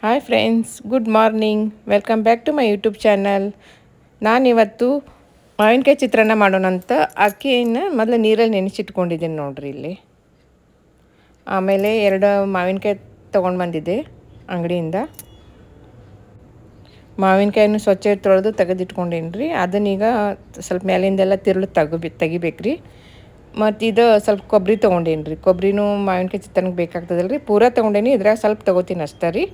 Hi friends, good morning. Welcome back to my YouTube channel. ನಾನಿವತ್ತು ಮಾವಿನಕಾಯಿ ಚಿತ್ರಾನ್ನ ಮಾಡೋಣ ಅಂತ ಅಕ್ಕಿಯನ್ನು ಮೊದಲು ನೀರಲ್ಲಿ ನೆನೆಸಿಟ್ಕೊಂಡಿದ್ದೀನಿ ನೋಡ್ರಿ ಇಲ್ಲಿ. ಆಮೇಲೆ 2 ಮಾವಿನಕಾಯಿ ತೊಗೊಂಡು ಬಂದಿದ್ದೆ ಅಂಗಡಿಯಿಂದ. ಮಾವಿನಕಾಯನ್ನು ಸ್ವಚ್ಛ ತೊಳೆದು ತೆಗೆದಿಟ್ಕೊಂಡೇನಿ ರೀ. ಅದನ್ನೀಗ ಸ್ವಲ್ಪ ಮೇಲಿಂದೆಲ್ಲ ತಿರುಳು ತೆಗಿಬೇಕು ರೀ. ಮತ್ತು ಇದು ಸ್ವಲ್ಪ ಕೊಬ್ಬರಿ ತೊಗೊಂಡೇನಿ ರೀ. ಕೊಬ್ಬರಿನೂ ಮಾವಿನಕಾಯಿ ಚಿತ್ರಾನ್ನಕ್ಕೆ ಬೇಕಾಗ್ತದಲ್ಲ ರೀ. ಪೂರ ತೊಗೊಂಡೇನಿ, ಇದ್ರಾಗ ಸ್ವಲ್ಪ ತೊಗೋತೀನಿ ಅಷ್ಟೇ ರೀ.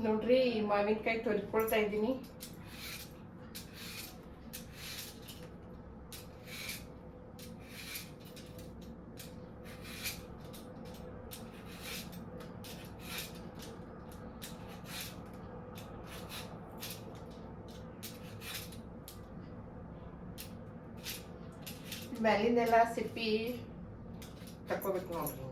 ನೋಡ್ರಿ, ಈ ಮಾವಿನಕಾಯಿ ತೊಳ್ಕೊಳ್ತಾ ಇದ್ದೀನಿ. ಮೇಲಿಂದೆಲ್ಲ ಸಿಪ್ಪಿ ತಕ್ಕೋಬೇಕು ನೋಡ್ರಿ.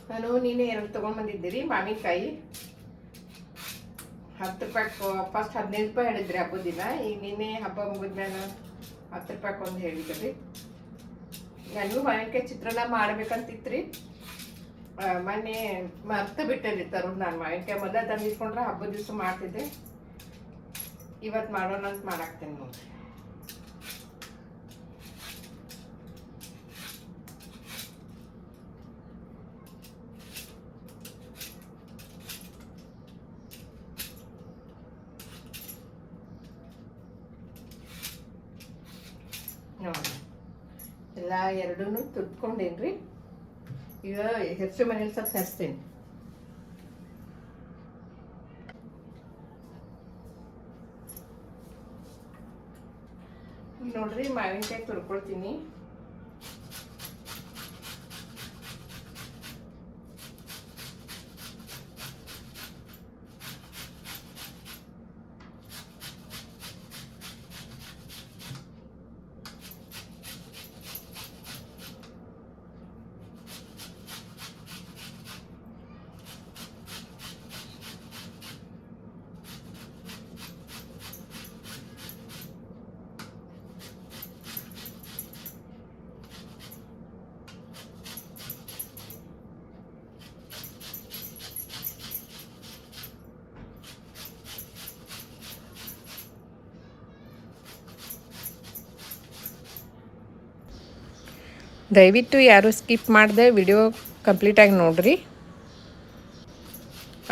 ನಾನು ನೀನೇ 2 ತೊಗೊಂಡು ಬಂದಿದ್ದೀರಿ ಮಾವಿನಕಾಯಿ. 10 ರೂಪಾಯಿ ಫಸ್ಟ್ 15 ರೂಪಾಯಿ ಹೇಳಿದ್ರಿ ಹಬ್ಬದ ದಿನ. ಈಗ ನಿನ್ನೆ ಹಬ್ಬ ಮುಗಿದ್ಮೇಲೆ 10 ರೂಪಾಯಿ ಒಂದು ಹೇಳಿದ್ರಿ. ನನಗೂ ಮಾವಿನಕಾಯಿ ಚಿತ್ರಾನ್ನ ಮಾಡ್ಬೇಕಂತಿತ್ರಿ. ಮೊನ್ನೆ ಮರ್ತ ಬಿಟ್ಟೇರಿ ತರೋದು. ನಾನು ಮಾವಿನಕಾಯಿ ಮೊದಲ ತಂದಿಟ್ಕೊಂಡ್ರೆ ಹಬ್ಬದ ದಿವಸ ಮಾಡ್ತಿದ್ದೆ. ಇವತ್ತು ಮಾಡೋಣ ಅಂತ ಮಾಡಾಕ್ತೇನೆ ನೋಡ್ರಿ. ನೋಡಿ, ಎಲ್ಲ ಎರಡೂ ತುರ್ಕೊಂಡೇನ್ರಿ. ಈಗ ಹೆಚ್ಚು ಮನೇಲಿ ಸ್ವಲ್ಪ ಹಚ್ತೇನೆ. ನೋಡ್ರಿ, ಮಾವಿನಕಾಯಿ ತುರ್ಕೊಳ್ತೀನಿ. ದಯವಿಟ್ಟು ಯಾರು ಸ್ಕಿಪ್ ಮಾಡದೆ ವಿಡಿಯೋ ಕಂಪ್ಲೀಟಾಗಿ ನೋಡಿರಿ.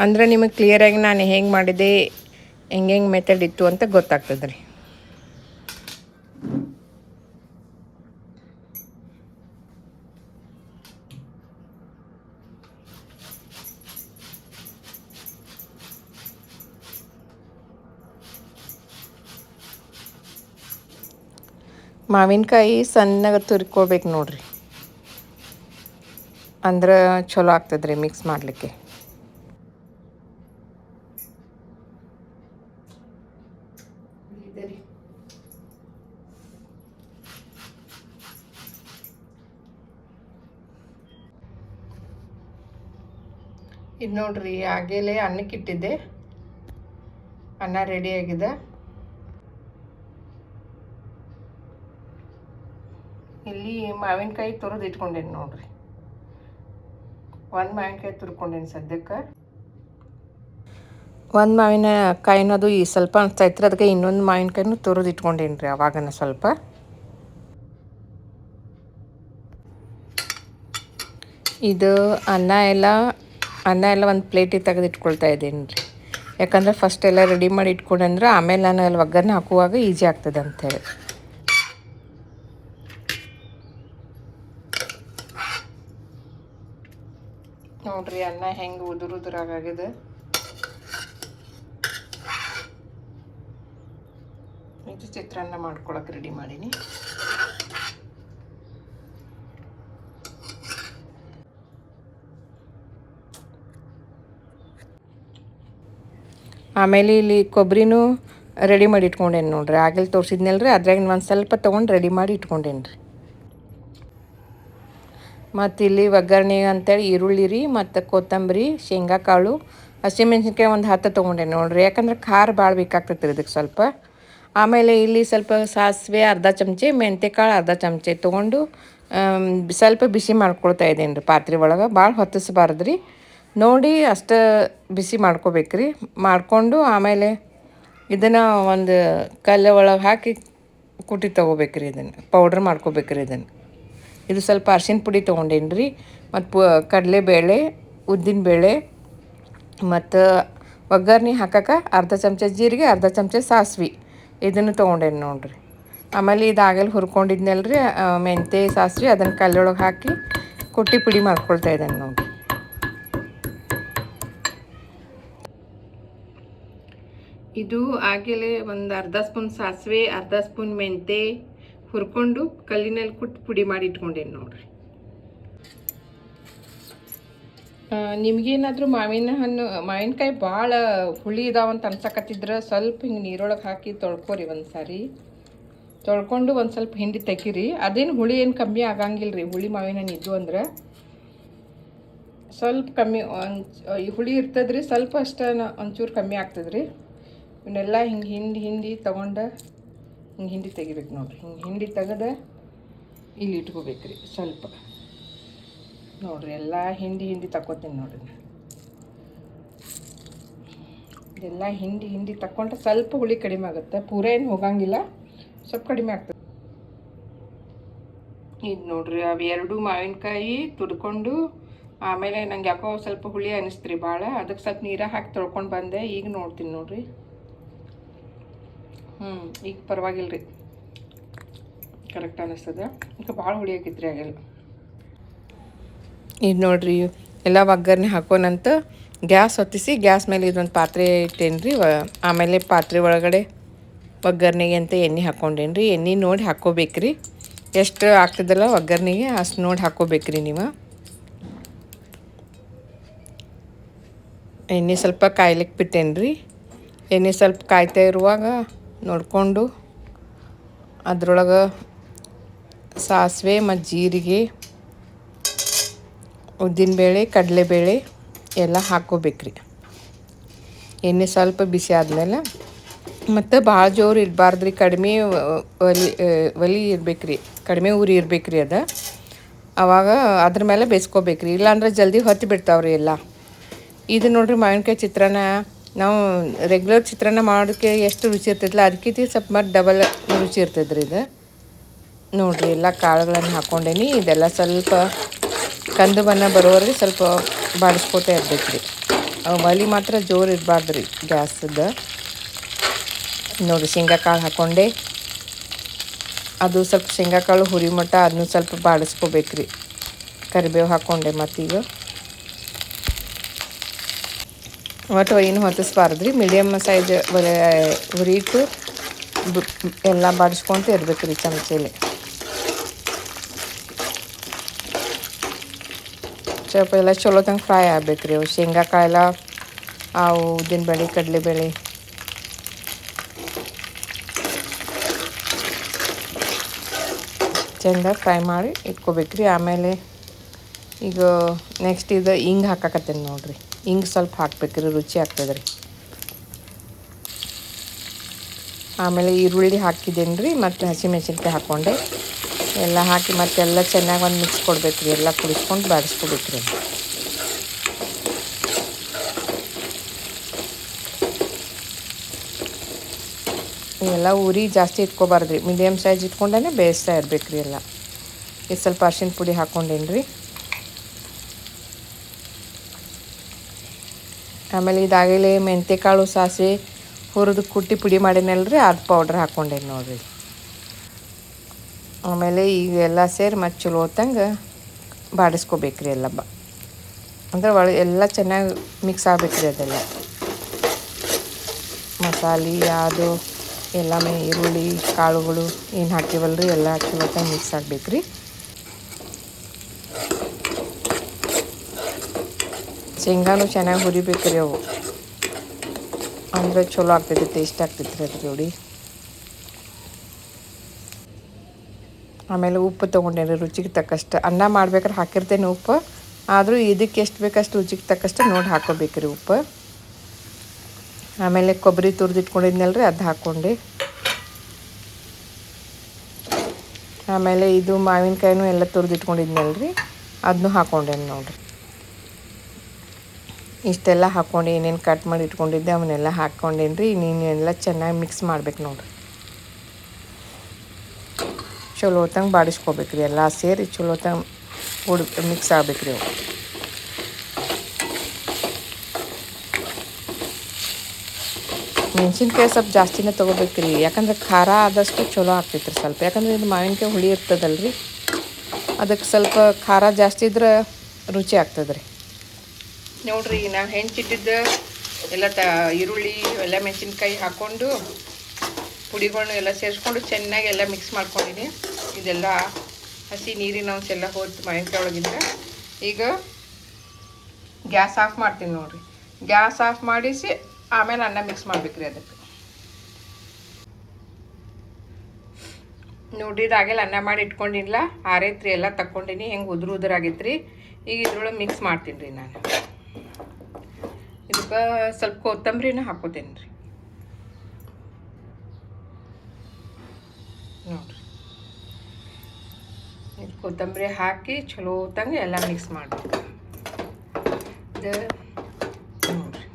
ಅಂದರೆ ನಿಮಗೆ ಕ್ಲಿಯರಾಗಿ ನಾನು ಹೆಂಗೆ ಮಾಡಿದೆ, ಹೆಂಗೆ ಮೆಥಡ್ ಇತ್ತು ಅಂತ ಗೊತ್ತಾಗ್ತದೆ ರೀ. ಮಾವಿನಕಾಯಿ ಸಣ್ಣಗೆ ತುರ್ಕೋಬೇಕು ನೋಡ್ರಿ, ಅಂದ್ರೆ ಚಲೋ ಆಗ್ತದೆ ರೀ ಮಿಕ್ಸ್ ಮಾಡಲಿಕ್ಕೆ. ಇದು ನೋಡ್ರಿ, ಆಗಲೇ ಅನ್ನಕ್ಕೆ ಇಟ್ಟಿದ್ದೆ. ಅನ್ನ ರೆಡಿಯಾಗಿದೆ. ಇಲ್ಲಿ ಮಾವಿನಕಾಯಿ ತುರಿದು ಇಟ್ಕೊಂಡೇನಿ ನೋಡ್ರಿ. 1 ಮಾವಿನಕಾಯಿ ತುರ್ಕೊಂಡೇನಿ ಸದ್ಯಕ್ಕೆ. 1 ಮಾವಿನಕಾಯಿನದು ಈ ಸ್ವಲ್ಪ ಅನ್ಸೈತ್ರಿ, ಅದಕ್ಕೆ ಇನ್ನೊಂದು ಮಾವಿನಕಾಯಿನೂ ತುರಿದು ಇಟ್ಕೊಂಡೇನಿ ರೀ ಅವಾಗನ ಸ್ವಲ್ಪ. ಇದು ಅನ್ನ ಎಲ್ಲ ಒಂದು ಪ್ಲೇಟಿಗೆ ತೆಗೆದಿಟ್ಕೊಳ್ತಾ ಇದ್ದೀನಿ ರೀ. ಯಾಕಂದ್ರೆ ಫಸ್ಟ್ ಎಲ್ಲ ರೆಡಿ ಮಾಡಿ ಇಟ್ಕೊಂಡ್ರೆ ಆಮೇಲೆ ನಾನು ಅಲ್ಲಿ ಒಗ್ಗರಣೆ ಹಾಕುವಾಗ ಈಜಿ ಆಗ್ತದೆ ಅಂಥೇಳಿ. ನೋಡ್ರಿ, ಅನ್ನ ಹೆಂಗೆ ಉದುರಾಗಿದೆ. ಇದು ಚಿತ್ರಾನ್ನ ಮಾಡ್ಕೊಳಕ್ಕೆ ರೆಡಿ ಮಾಡೀನಿ. ಆಮೇಲೆ ಇಲ್ಲಿ ಕೊಬ್ಬರಿನೂ ರೆಡಿ ಮಾಡಿ ಇಟ್ಕೊಂಡೇನಿ ನೋಡ್ರಿ. ಆಗಲಿ ತೋರಿಸಿದ್ನಲ್ರಿ, ಅದ್ರಾಗ ಒಂದು ಸ್ವಲ್ಪ ತೊಗೊಂಡು ರೆಡಿ ಮಾಡಿ ಇಟ್ಕೊಂಡೇನಿ ರೀ. ಮತ್ತು ಇಲ್ಲಿ ಒಗ್ಗರಣೆಗೆ ಅಂತೇಳಿ ಈರುಳ್ಳಿ ರೀ ಮತ್ತು ಕೊತ್ತಂಬರಿ, ಶೇಂಗಾ ಕಾಳು, ಹಸಿಮೆಣ್ಸಿನ್ಕಾಯಿ ಒಂದು 10 ತೊಗೊಂಡೆ ನೋಡಿರಿ. ಯಾಕಂದ್ರೆ ಖಾರ ಭಾಳ ಬೇಕಾಗ್ತೈತೆ ರೀ ಇದಕ್ಕೆ ಸ್ವಲ್ಪ. ಆಮೇಲೆ ಇಲ್ಲಿ ಸ್ವಲ್ಪ ಸಾಸಿವೆ ಅರ್ಧ ಚಮಚೆ, ಮೆಂತ್ಯಕಾಳು ಅರ್ಧ ಚಮಚೆ ತೊಗೊಂಡು ಸ್ವಲ್ಪ ಬಿಸಿ ಮಾಡ್ಕೊಳ್ತಾ ಇದ್ದೀನಿ ರೀ ಪಾತ್ರೆ ಒಳಗೆ. ಭಾಳ ಹೊತ್ತಿಸ್ಬಾರ್ದು ರೀ, ನೋಡಿ ಅಷ್ಟು ಬಿಸಿ ಮಾಡ್ಕೋಬೇಕ್ರಿ. ಮಾಡಿಕೊಂಡು ಆಮೇಲೆ ಇದನ್ನು ಒಂದು ಕಲ್ಲು ಒಳಗೆ ಹಾಕಿ ಕುಟ್ಟಿ ತೊಗೋಬೇಕ್ರಿ. ಇದನ್ನು ಪೌಡ್ರ್ ಮಾಡ್ಕೋಬೇಕ್ರಿ. ಇದು ಸ್ವಲ್ಪ ಅರ್ಶಿನ ಪುಡಿ ತೊಗೊಂಡೇನಿ ರೀ, ಮತ್ತು ಕಡಲೆಬೇಳೆ, ಉದ್ದಿನಬೇಳೆ, ಮತ್ತು ಒಗ್ಗರಣೆ ಹಾಕಕ್ಕೆ ಅರ್ಧ ಚಮಚ ಜೀರಿಗೆ, ಅರ್ಧ ಚಮಚ ಸಾಸಿವೆ ಇದನ್ನು ತೊಗೊಂಡೇನಿ ನೋಡಿರಿ. ಆಮೇಲೆ ಇದಾಗಲಿ ಹುರ್ಕೊಂಡಿದ್ನಲ್ಲ ರೀ ಮೆಂತ್ಯ ಸಾಸಿವೆ, ಅದನ್ನು ಕಲ್ಲೊಳಗೆ ಹಾಕಿ ಕುಟ್ಟಿ ಪುಡಿ ಮಾಡ್ಕೊಳ್ತಾ ಇದ್ದೇನೆ ನೋಡಿರಿ. ಇದು ಆಗಲೇ ಒಂದು ಅರ್ಧ ಸ್ಪೂನ್ ಸಾಸಿವೆ, ಅರ್ಧ ಸ್ಪೂನ್ ಮೆಂತ್ಯ ಹುರ್ಕೊಂಡು ಕಲ್ಲಿನಲ್ಲಿ ಕುಟ್ಟಿ ಪುಡಿ ಮಾಡಿ ಇಟ್ಕೊಂಡೇನಿ ನೋಡಿರಿ. ನಿಮಗೇನಾದರೂ ಮಾವಿನಕಾಯಿ ಭಾಳ ಹುಳಿ ಇದಾವಂತ ಅನ್ಸಕತ್ತಿದ್ರೆ ಸ್ವಲ್ಪ ಹಿಂಗೆ ನೀರೊಳಗೆ ಹಾಕಿ ತೊಳ್ಕೊರಿ. ಒಂದು ಸಾರಿ ತೊಳ್ಕೊಂಡು ಒಂದು ಸ್ವಲ್ಪ ಹಿಂಡಿ ತೆಗೀರಿ. ಅದೇನು ಹುಳಿ ಏನು ಕಮ್ಮಿ ಆಗಂಗಿಲ್ಲ ರೀ. ಹುಳಿ ಮಾವಿನ ಹಣ್ಣು ಇದ್ದು ಅಂದ್ರೆ ಸ್ವಲ್ಪ ಕಮ್ಮಿ ಹುಳಿ ಇರ್ತದ್ರಿ, ಸ್ವಲ್ಪ ಅಷ್ಟೇ ಒಂಚೂರು ಕಮ್ಮಿ ಆಗ್ತದ್ರಿ. ಇವನ್ನೆಲ್ಲ ಹಿಂಗೆ ಹಿಂಡಿ ತೊಗೊಂಡು ಹಿಂಗೆ ಹಿಂಡಿ ತೆಗಿಬೇಕು ನೋಡಿರಿ. ಹಿಂಗೆ ಹಿಂಡಿ ತೆಗೆದು ಇಲ್ಲಿ ಇಟ್ಕೋಬೇಕ್ರಿ ಸ್ವಲ್ಪ. ನೋಡಿರಿ ಎಲ್ಲ ಹಿಂಡಿ ತಕ್ಕೋತೀನಿ ನೋಡಿರಿ. ಇದೆಲ್ಲ ಹಿಂಡಿ ತಕ್ಕೊಂಡ್ರೆ ಸ್ವಲ್ಪ ಹುಳಿ ಕಡಿಮೆ ಆಗುತ್ತೆ. ಪೂರ ಏನು ಹೋಗಂಗಿಲ್ಲ, ಸ್ವಲ್ಪ ಕಡಿಮೆ ಆಗ್ತದೆ. ಇದು ನೋಡಿರಿ, ಅವು 2 ಮಾವಿನಕಾಯಿ ತುರ್ಕೊಂಡು ಆಮೇಲೆ ನಂಗೆ ಯಾಕೋ ಸ್ವಲ್ಪ ಹುಳಿ ಅನ್ನಿಸ್ತ್ರಿ ಭಾಳ. ಅದಕ್ಕೆ ಸ್ವಲ್ಪ ನೀರಾಗ ಹಾಕಿ ತೊಳ್ಕೊಂಡು ಬಂದೆ. ಈಗ ನೋಡ್ತೀನಿ ನೋಡಿರಿ. ಈಗ ಪರವಾಗಿಲ್ಲ ರೀ, ಕರೆಕ್ಟ್ ಅನ್ನಿಸ್ತದೆ. ಈಗ ಭಾಳ ಹುಳಿ ಆಗಿದ್ರಿ ಆಗಲ್ಲ. ಇದು ನೋಡಿರಿ, ಎಲ್ಲ ಒಗ್ಗರಣೆ ಹಾಕೋನಂತ ಗ್ಯಾಸ್ ಹೊತ್ತಿಸಿ ಗ್ಯಾಸ್ ಮೇಲೆ ಇದೊಂದು ಪಾತ್ರೆ ಇಟ್ಟೇನಿ ರೀ. ಆಮೇಲೆ ಪಾತ್ರೆ ಒಳಗಡೆ ಒಗ್ಗರಣೆಗೆ ಅಂತ ಎಣ್ಣೆ ಹಾಕ್ಕೊಂಡೇನಿ ರೀ. ಎಣ್ಣೆ ನೋಡಿ ಹಾಕ್ಕೋಬೇಕ್ರಿ. ಎಷ್ಟು ಆಗ್ತದಲ್ಲ ಒಗ್ಗರಣೆಗೆ ಅಷ್ಟು ನೋಡಿ ಹಾಕ್ಕೋಬೇಕ್ರಿ ನೀವು. ಎಣ್ಣೆ ಸ್ವಲ್ಪ ಕಾಯ್ಲಿಕ್ಕೆ ಬಿಟ್ಟೇನಿ ರೀ. ಎಣ್ಣೆ ಸ್ವಲ್ಪ ಕಾಯ್ತಾ ಇರುವಾಗ ನೋಡಿಕೊಂಡು ಅದ್ರೊಳಗೆ ಸಾಸಿವೆ ಮತ್ತು ಜೀರಿಗೆ, ಉದ್ದಿನಬೇಳೆ, ಕಡಲೆಬೇಳೆ ಎಲ್ಲ ಹಾಕ್ಕೋಬೇಕ್ರಿ. ಎಣ್ಣೆ ಸ್ವಲ್ಪ ಬಿಸಿ ಆದಮೇಲೆ ಮತ್ತು ಭಾಳ ಜೋರು ಇರಬಾರ್ದು ರೀ, ಕಡಿಮೆ ಒಲಿ ಇರ್ಬೇಕ್ರಿ, ಕಡಿಮೆ ಉರಿ ಇರ್ಬೇಕ್ರಿ. ಅದು ಆವಾಗ ಅದ್ರ ಮೇಲೆ ಬೇಯಿಸ್ಕೋಬೇಕ್ರಿ. ಇಲ್ಲಾಂದ್ರೆ ಜಲ್ದಿ ಹೊತ್ತಿ ಬಿಡ್ತಾವ್ರಿ ಎಲ್ಲ. ಇದು ನೋಡಿರಿ ಮಾವಿನಕಾಯಿ ಚಿತ್ರಾನ್ನ ನಾವು ರೆಗ್ಯುಲರ್ ಚಿತ್ರಾನ್ನ ಮಾಡೋಕ್ಕೆ ಎಷ್ಟು ರುಚಿ ಇರ್ತೈತಿಲ್ಲ, ಅದಕ್ಕಿಂತ ಸ್ವಲ್ಪ ಮತ್ತು ಡಬಲ್ ರುಚಿ ಇರ್ತೈತೆ ರೀ ಇದು. ನೋಡಿರಿ ಎಲ್ಲ ಕಾಳುಗಳನ್ನು ಹಾಕ್ಕೊಂಡೇನಿ. ಇದೆಲ್ಲ ಸ್ವಲ್ಪ ಕಂದು ಬಣ್ಣ ಬರೋವರೆಗೆ ಸ್ವಲ್ಪ ಬಾಡಿಸ್ಕೋತಾ ಇರ್ಬೇಕು ರೀ. ಒಲಿ ಮಾತ್ರ ಜೋರು ಇರಬಾರ್ದು ರೀ ಗ್ಯಾಸದ್ದು. ನೋಡಿ ಶೇಂಗಾ ಕಾಳು ಹಾಕ್ಕೊಂಡೆ. ಅದು ಸ್ವಲ್ಪ ಶೇಂಗಾ ಕಾಳು ಹುರಿ ಮಟ್ಟ ಅದನ್ನು ಸ್ವಲ್ಪ ಬಾಡಿಸ್ಕೋಬೇಕ್ರಿ. ಕರಿಬೇವು ಹಾಕ್ಕೊಂಡೆ. ಮತ್ತೀಗ ಒಟ್ಟು ಏನು ಹೊತ್ತಿಸ್ಬಾರ್ದು ರೀ, ಮೀಡಿಯಮ್ ಸೈಜ್ ಹುರಿ ಇಟ್ಟು ಎಲ್ಲ ಬಾಡಿಸ್ಕೊತ ಇರ್ಬೇಕು ರೀ ಚಮಚೇಲಿ. ಸ್ವಲ್ಪ ಎಲ್ಲ ಚಲೋ ತಂಗೆ ಫ್ರೈ ಆಗ್ಬೇಕು ರೀ. ಅವು ಶೇಂಗಾ ಕಾಳೆಲ್ಲ, ಅವು ಉದ್ದಿನಬೇಳೆ, ಕಡಲೆಬೇಳೆ ಚೆಂದ ಫ್ರೈ ಮಾಡಿ ಇಟ್ಕೋಬೇಕ್ರಿ. ಆಮೇಲೆ ಈಗ ನೆಕ್ಸ್ಟ್ ಇದು ಹಿಂಗೆ ಹಾಕಕತ್ತೇನೆ ನೋಡಿರಿ. ಹಿಂಗೆ ಸ್ವಲ್ಪ ಹಾಕ್ಬೇಕ್ರಿ, ರುಚಿ ಆಗ್ತದೆ ರೀ. ಆಮೇಲೆ ಈರುಳ್ಳಿ ಹಾಕಿದ್ದೇನೆ ರೀ, ಮತ್ತು ಹಸಿಮೆಣ್ಸಿನ್ಕಾಯಿ ಹಾಕ್ಕೊಂಡೆ. ಎಲ್ಲ ಹಾಕಿ ಮತ್ತೆಲ್ಲ ಚೆನ್ನಾಗಿ ಒಂದು ಮಿಕ್ಸ್ ಕೊಡ್ಬೇಕ್ರಿ. ಎಲ್ಲ ಕುಡಿಸ್ಕೊಂಡು ಬಾಡಿಸ್ಕೋಬೇಕ್ರಿ. ಎಲ್ಲ ಉರಿ ಜಾಸ್ತಿ ಇಟ್ಕೋಬಾರ್ದು ರೀ, ಮೀಡಿಯಮ್ ಸೈಜ್ ಇಟ್ಕೊಂಡೇ ಬೇಯಿಸ್ತಾ ಇರ್ಬೇಕ್ರಿ ಎಲ್ಲ. ಇದು ಸ್ವಲ್ಪ ಅರ್ಶಿನ ಪುಡಿ ಹಾಕ್ಕೊಂಡೇನಿ ರೀ. ಆಮೇಲೆ ಇದಾಗಲೇ ಮೆಂತ್ಯಕಾಳು, ಸಾಸಿವೆ ಹುರಿದು ಕುಟ್ಟಿ ಪುಡಿ ಮಾಡಿನಲ್ರಿ, ಅದು ಪೌಡ್ರ್ ಹಾಕ್ಕೊಂಡೇನಿ ನೋಡಿರಿ. ಆಮೇಲೆ ಈಗೆಲ್ಲ ಸೇರಿ ಮತ್ತು ಚಲೋ ಹೊತ್ತಂಗೆ ಬಾಡಿಸ್ಕೋಬೇಕ್ರಿ ಎಲ್ಲ. ಅಂದ್ರೆ ಒಳಗೆ ಎಲ್ಲ ಚೆನ್ನಾಗಿ ಮಿಕ್ಸ್ ಆಗ್ಬೇಕ್ರಿ. ಅದೆಲ್ಲ ಮಸಾಲೆ ಅದು ಎಲ್ಲಾமே ಈರುಳ್ಳಿ ಕಾಳುಗಳು ಏನು ಹಾಕಿವಲ್ರಿ ಎಲ್ಲ ಚಲೋ ಹೊತ್ತಂಗೆ ಮಿಕ್ಸ್ ಆಗ್ಬೇಕ್ರಿ. ಶೇಂಗಾನು ಚೆನ್ನಾಗಿ ಹುರಿಬೇಕ್ರಿ. ಅವು ಅಂದರೆ ಚಲೋ ಆಗ್ತೈತಿ, ಟೇಸ್ಟ್ ಆಗ್ತೈತಿ ರೀ ಅದ್ರ ಜೋಡಿ. ಆಮೇಲೆ ಉಪ್ಪು ತೊಗೊಂಡೇನಿ ರುಚಿಗೆ ತಕ್ಕಷ್ಟು. ಅನ್ನ ಮಾಡ್ಬೇಕಾದ್ರೆ ಹಾಕಿರ್ತೇನೆ ಉಪ್ಪು, ಆದರೂ ಇದಕ್ಕೆ ಎಷ್ಟು ಬೇಕಷ್ಟು ರುಚಿಗೆ ತಕ್ಕಷ್ಟು ನೋಡಿ ಹಾಕ್ಕೋಬೇಕ್ರಿ ಉಪ್ಪು. ಆಮೇಲೆ ಕೊಬ್ಬರಿ ತುರಿದಿಟ್ಕೊಂಡಿದ್ನಲ್ರಿ ಅದು ಹಾಕ್ಕೊಂಡೆ. ಆಮೇಲೆ ಇದು ಮಾವಿನಕಾಯಿನೂ ಎಲ್ಲ ತುರಿದಿಟ್ಕೊಂಡಿದ್ನಲ್ರಿ ಅದನ್ನೂ ಹಾಕ್ಕೊಂಡೇನಿ ನೋಡಿರಿ. ಇಷ್ಟೆಲ್ಲ ಹಾಕ್ಕೊಂಡು ಏನೇನು ಕಟ್ ಮಾಡಿ ಇಟ್ಕೊಂಡಿದ್ದೆ ಅವನ್ನೆಲ್ಲ ಹಾಕ್ಕೊಂಡೇನಿ ರೀ. ಇನ್ನೇನೆಲ್ಲ ಚೆನ್ನಾಗಿ ಮಿಕ್ಸ್ ಮಾಡ್ಬೇಕು ನೋಡಿರಿ. ಚಲೋ ಹೊತ್ತಂಗೆ ಬಾಡಿಸ್ಕೋಬೇಕ್ರಿ, ಎಲ್ಲ ಸೇರಿ ಚಲೋ ಹೊತ್ತಂಗೆ ಮಿಕ್ಸ್ ಆಗ್ಬೇಕ್ರಿ ಅವು. ಮೆಣಸಿನ್ಕಾಯಿ ಸ್ವಲ್ಪ ಜಾಸ್ತಿನೇ ತೊಗೋಬೇಕ್ರಿ, ಯಾಕಂದ್ರೆ ಖಾರ ಆದಷ್ಟು ಚಲೋ ಆಗ್ತೈತ್ರಿ ಸ್ವಲ್ಪ. ಯಾಕಂದ್ರೆ ಇದು ಮಾವಿನಕಾಯಿ ಹುಳಿ ಇರ್ತದಲ್ರಿ, ಅದಕ್ಕೆ ಸ್ವಲ್ಪ ಖಾರ ಜಾಸ್ತಿ ಇದ್ರೆ ರುಚಿ ಆಗ್ತದ್ರಿ. ನೋಡಿರಿ, ನಾವು ಹೆಂಚಿಟ್ಟಿದ್ದು ಎಲ್ಲ ಈರುಳ್ಳಿ ಎಲ್ಲ ಮೆಣಸಿನ್ಕಾಯಿ ಹಾಕ್ಕೊಂಡು ಪುಡಿಗಳನ್ನ ಎಲ್ಲ ಸೇರಿಸ್ಕೊಂಡು ಚೆನ್ನಾಗಿ ಎಲ್ಲ ಮಿಕ್ಸ್ ಮಾಡ್ಕೊಂಡಿನಿ. ಇದೆಲ್ಲ ಹಸಿ ನೀರಿನ ಅಂಶ ಎಲ್ಲ ಹೋಯ್ತು ಮಾವಿನಕಾಯಿ ಒಳಗಿಂದ. ಈಗ ಗ್ಯಾಸ್ ಆಫ್ ಮಾಡ್ತೀನಿ ನೋಡಿರಿ. ಗ್ಯಾಸ್ ಆಫ್ ಮಾಡಿಸಿ ಆಮೇಲೆ ಅನ್ನ ಮಿಕ್ಸ್ ಮಾಡ್ಬೇಕ್ರಿ ಅದಕ್ಕೆ. ನೋಡಿರಿ, ರಾಗೆಲ್ಲ ಅನ್ನ ಮಾಡಿ ಇಟ್ಕೊಂಡಿಲ್ಲ, ಆರೈತ್ರಿ ಎಲ್ಲ ತಕ್ಕೊಂಡಿನಿ. ಹೆಂಗೆ ಉದುರಾಗೈತ್ರಿ. ಈಗ ಇದ್ರೊಳಗೆ ಮಿಕ್ಸ್ ಮಾಡ್ತೀನಿ ರೀ ನಾನು. ಇದಕ್ಕೆ ಸ್ವಲ್ಪ ಕೊತ್ತಂಬರಿನ ಹಾಕೋತೇನೆ ರೀ. ನೋಡಿರಿ, ಇದು ಕೊತ್ತಂಬರಿ ಹಾಕಿ ಚಲೋ ಹೊತ್ತಂಗೆ ಎಲ್ಲ ಮಿಕ್ಸ್ ಮಾಡಬೇಕು. ಇದು ನೋಡಿರಿ,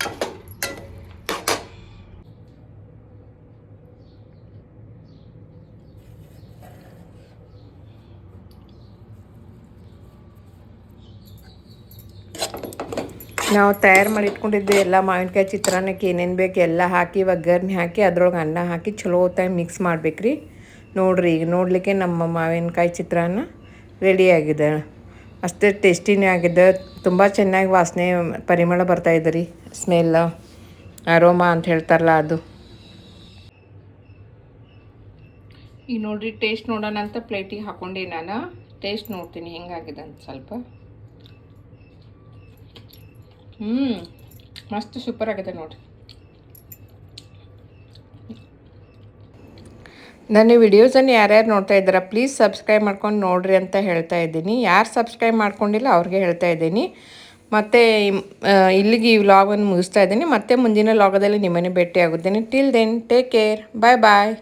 ನಾವು ತಯಾರು ಮಾಡಿ ಇಟ್ಕೊಂಡಿದ್ದೆ ಎಲ್ಲ ಮಾವಿನಕಾಯಿ ಚಿತ್ರಾನ್ನಕ್ಕೆ ಏನೇನು ಬೇಕು ಎಲ್ಲ ಹಾಕಿ ಒಗ್ಗರಣೆ ಹಾಕಿ ಅದ್ರೊಳಗೆ ಅನ್ನ ಹಾಕಿ ಚಲೋ ಹೊತ್ತಾಗಿ ಮಿಕ್ಸ್ ಮಾಡ್ಬೇಕ್ರಿ. ನೋಡಿರಿ, ಈಗ ನೋಡಲಿಕ್ಕೆ ನಮ್ಮ ಮಾವಿನಕಾಯಿ ಚಿತ್ರಾನ್ನ ರೆಡಿಯಾಗಿದೆ. ಅಷ್ಟೇ ಟೇಸ್ಟಿನೇ ಆಗಿದೆ. ತುಂಬ ಚೆನ್ನಾಗಿ ವಾಸನೆ ಪರಿಮಳ ಬರ್ತಾಯಿದೆ ರೀ. ಸ್ಮೆಲ್ ಅರೋಮಾ ಅಂತ ಹೇಳ್ತಾರಲ್ಲ ಅದು. ಈಗ ನೋಡಿರಿ, ಟೇಸ್ಟ್ ನೋಡೋಣ ಅಂತ ಪ್ಲೇಟಿಗೆ ಹಾಕ್ಕೊಂಡೆ ನಾನು. ಟೇಸ್ಟ್ ನೋಡ್ತೀನಿ ಹೆಂಗಾಗಿದೆ ಅಂತ ಸ್ವಲ್ಪ. ಮಸ್ತ್ ಸೂಪರ್ ಆಗಿದೆ ನೋಡಿರಿ. ನನ್ನ ವಿಡಿಯೋಸನ್ನು ಯಾರ್ಯಾರು ನೋಡ್ತಾ ಇದ್ದೀರಾ ಪ್ಲೀಸ್ ಸಬ್ಸ್ಕ್ರೈಬ್ ಮಾಡ್ಕೊಂಡು ನೋಡಿರಿ ಅಂತ ಹೇಳ್ತಾ ಇದ್ದೀನಿ. ಯಾರು ಸಬ್ಸ್ಕ್ರೈಬ್ ಮಾಡ್ಕೊಂಡಿಲ್ಲ ಅವ್ರಿಗೆ ಹೇಳ್ತಾ ಇದ್ದೀನಿ. ಮತ್ತು ಇಲ್ಲಿಗೆ ಈ ವ್ಲಾಗನ್ನು ಮುಗಿಸ್ತಾ ಇದ್ದೀನಿ. ಮತ್ತೆ ಮುಂದಿನ ವ್ಲಾಗದಲ್ಲಿ ನಿಮ್ಮನ್ನೇ ಭೇಟಿ ಆಗುತ್ತೇನೆ. ಟಿಲ್ ದೆನ್ ಟೇಕ್ ಕೇರ್, ಬಾಯ್ ಬಾಯ್.